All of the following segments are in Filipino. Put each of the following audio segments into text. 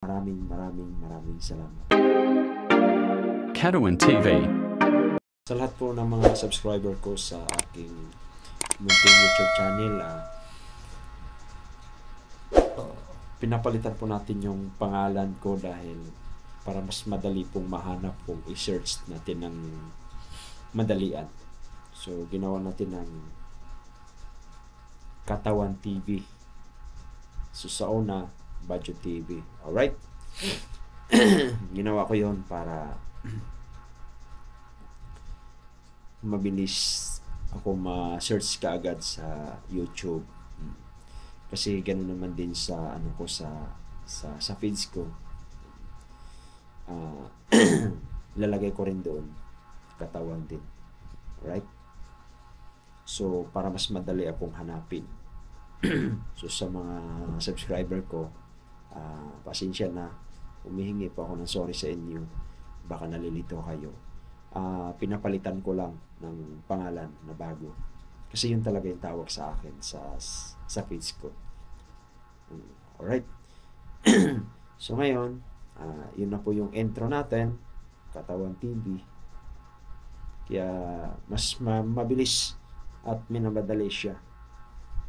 Maraming salamat. Kadawin TV. Sa lahat po ng mga subscriber ko sa aking munting YouTube channel, pinapalitan po natin yung pangalan ko dahil para mas madali pong mahanap kung i-search natin ng madalian. So, ginawa natin ng Katawan TV. So, sa una, Badyo TV. Alright? Ginawa ko yon para mabilis ako ma-search kaagad sa YouTube. Kasi ganoon naman din sa ano ko sa feeds ko. Lalagay ko rin doon Katawan din. Right? So para mas madali akong hanapin. So sa mga subscriber ko, pasensya na, humihingi po ako ng sorry sa inyo, baka nalilito kayo. Pinapalitan ko lang ng pangalan na bago kasi yun talaga yung tawag sa akin sa feeds ko. Alright. So ngayon, yun na po yung intro natin, Katawan TV. Kaya mas mabilis at minamadali siya.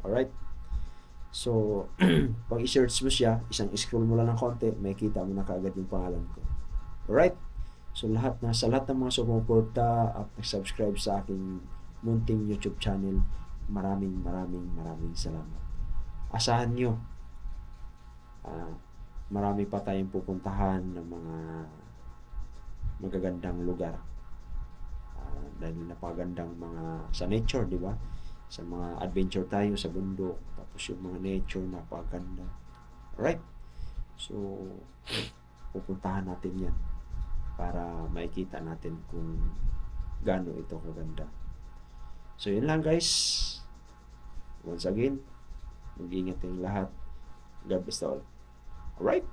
Alright. So, pag i-search mo siya, isang scroll mo lang ng konti, makikita mo na kaagad yung pangalan ko. Alright? So, sa lahat ng mga sumuporta at nag-subscribe sa aking munting YouTube channel, maraming salamat. Asahan nyo, marami pa tayong pupuntahan ng mga magagandang lugar. Dahil napagandang mga sa nature, di ba? Sa mga adventure tayo sa bundok, tapos yung mga nature napakaganda. Alright? So, pupuntahan natin yan para makikita natin kung gaano ito kaganda. So, yun lang guys. Once again, mag-ingat tayong lahat. God bless all. Alright?